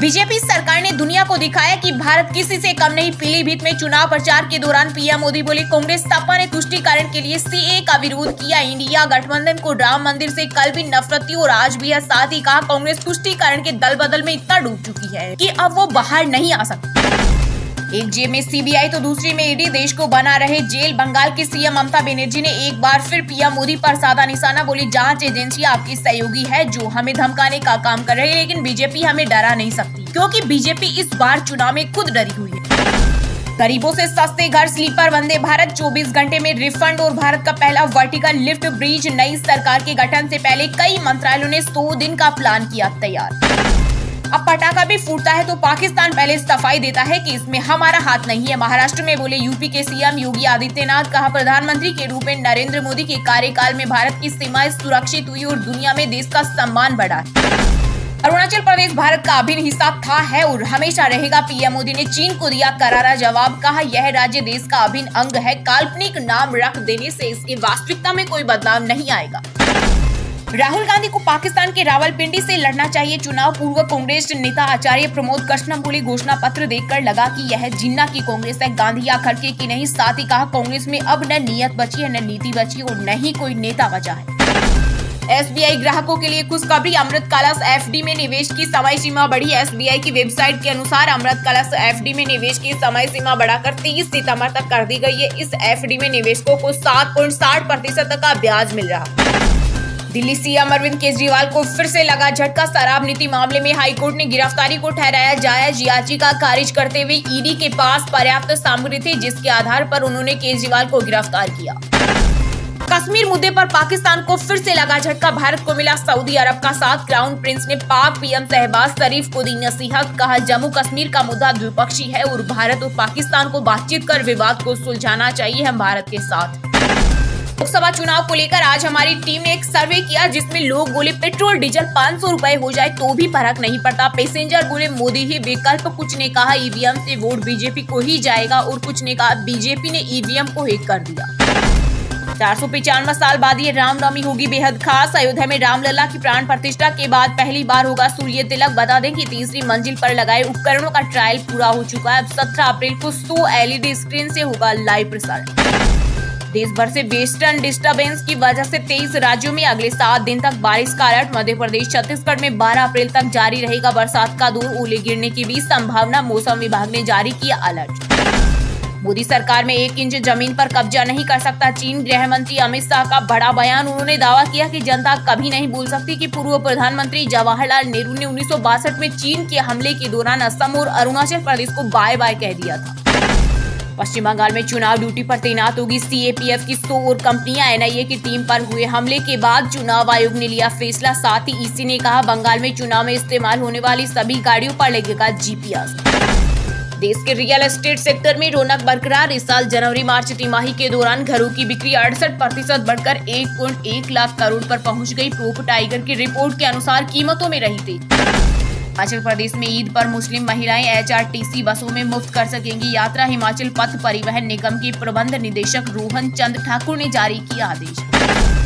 BJP सरकार ने दुनिया को दिखाया कि भारत किसी से कम नहीं। पीलीभीत में चुनाव प्रचार के दौरान पीएम मोदी बोले, कांग्रेस सपा ने तुष्टीकरण के लिए सीए का विरोध किया। इंडिया गठबंधन को राम मंदिर से कल भी नफरत थी और आज भी है। साथ ही कहा, कांग्रेस तुष्टीकरण के दल बदल में इतना डूब चुकी है कि अब वो बाहर नहीं आ सकती। एक जेब में सीबीआई तो दूसरी में ईडी, देश को बना रहे जेल। बंगाल की सीएम ममता बनर्जी ने एक बार फिर पीएम मोदी पर साधा निशाना। बोली, जांच एजेंसी आपकी सहयोगी है जो हमें धमकाने का काम कर रही है, लेकिन बीजेपी हमें डरा नहीं सकती क्योंकि बीजेपी इस बार चुनाव में खुद डरी हुई है। गरीबों से सस्ते घर, स्लीपर वंदे भारत, 24 घंटे में रिफंड और भारत का पहला वर्टिकल लिफ्ट ब्रिज। नई सरकार के गठन से पहले कई मंत्रालयों ने 100 दिन का प्लान किया तैयार। अब पटाखा भी फूटता है तो पाकिस्तान पहले सफाई देता है कि इसमें हमारा हाथ नहीं है। महाराष्ट्र में बोले यूपी के सीएम योगी आदित्यनाथ। कहा, प्रधानमंत्री के रूप में नरेंद्र मोदी के कार्यकाल में भारत की सीमाएं सुरक्षित हुई और दुनिया में देश का सम्मान बढ़ा। अरुणाचल प्रदेश भारत का अभिन्न हिस्सा था, है और हमेशा रहेगा। पीएम मोदी ने चीन को दिया करारा जवाब। कहा, यह राज्य देश का अभिन्न अंग है। काल्पनिक नाम रख देने से इसकी वास्तविकता में कोई बदलाव नहीं आएगा। राहुल गांधी को पाकिस्तान के रावलपिंडी से लड़ना चाहिए चुनाव। पूर्व कांग्रेस नेता आचार्य प्रमोद कृष्णम बोले, घोषणा पत्र देखकर लगा कि यह जिन्ना की कांग्रेस है, गांधी या खड़गे की नहीं। साथ ही कहा, कांग्रेस में अब न नीयत बची है, न नीति बची और न ही कोई नेता बचा है। एसबीआई ग्राहकों के लिए खुशखबरी, अमृत कलश एफडी में निवेश की समय सीमा बढ़ी। एसबीआई की वेबसाइट के अनुसार अमृत कलश एफडी में निवेश की समय सीमा बढ़ाकर 30 सितंबर तक कर दी गई है। इस एफडी में निवेशकों को 7.60% तक का ब्याज मिल रहा। दिल्ली सीएम अरविंद केजरीवाल को फिर से लगा झटका। शराब नीति मामले में हाईकोर्ट ने गिरफ्तारी को ठहराया जायज। याचिका खारिज करते हुए ईडी के पास पर्याप्त सामग्री थी जिसके आधार पर उन्होंने केजरीवाल को गिरफ्तार किया। कश्मीर मुद्दे पर पाकिस्तान को फिर से लगा झटका। भारत को मिला सऊदी अरब का साथ। क्राउन प्रिंस ने पाक पीएम शहबाज शरीफ को दी नसीहत। कहा, जम्मू कश्मीर का मुद्दा द्विपक्षीय है और भारत और पाकिस्तान को बातचीत कर विवाद को सुलझाना चाहिए। हम भारत के साथ। लोकसभा चुनाव को लेकर आज हमारी टीम ने एक सर्वे किया जिसमें लोग बोले, पेट्रोल डीजल 500 रुपए हो जाए तो भी फर्क नहीं पड़ता। पैसेंजर बोले, मोदी ही विकल्प। कुछ ने कहा, ईवीएम से वोट बीजेपी को ही जाएगा और कुछ ने कहा, बीजेपी ने ईवीएम को हैक कर दिया। 495 साल बाद ये रामनवमी होगी बेहद खास। अयोध्या में रामलला की प्राण प्रतिष्ठा के बाद पहली बार होगा सूर्य तिलक। बता दें कि तीसरी मंजिल पर लगाए उपकरणों का ट्रायल पूरा हो चुका है। अब 17 अप्रैल को 100 एलईडी स्क्रीन से होगा लाइव प्रसारण। देश भर से वेस्टर्न डिस्टर्बेंस की वजह से 23 राज्यों में अगले 7 दिन तक बारिश का अलर्ट। मध्य प्रदेश, छत्तीसगढ़ में 12 अप्रैल तक जारी रहेगा बरसात का दौर। ओले गिरने की भी संभावना। मौसम विभाग ने जारी किया अलर्ट। मोदी सरकार में 1 इंच जमीन पर कब्जा नहीं कर सकता चीन। गृह मंत्री अमित शाह का बड़ा बयान। उन्होंने दावा किया कि जनता कभी नहीं भूल सकती कि पूर्व प्रधानमंत्री जवाहरलाल नेहरू ने 1962 में चीन के हमले के दौरान असम और अरुणाचल प्रदेश को बाय बाय कह दिया था। पश्चिम बंगाल में चुनाव ड्यूटी पर तैनात होगी सीएपीएफ की 100 और कंपनियां। एनआईए की टीम पर हुए हमले के बाद चुनाव आयोग ने लिया फैसला। साथ ही ईसी ने कहा, बंगाल में चुनाव में इस्तेमाल होने वाली सभी गाड़ियों पर लगेगा जीपीएस। देश के रियल एस्टेट सेक्टर में रौनक बरकरार। इस साल जनवरी-मार्च तिमाही के दौरान घरों की बिक्री 68% बढ़कर 1.1 लाख करोड़ पर पहुंच गई। प्रोप टाइगर की रिपोर्ट के अनुसार कीमतों में रही थी। हिमाचल प्रदेश में ईद पर मुस्लिम महिलाएं एचआरटीसी बसों में मुफ्त कर सकेंगी यात्रा। हिमाचल पथ परिवहन निगम के प्रबंध निदेशक रोहन चंद ठाकुर ने जारी किया आदेश।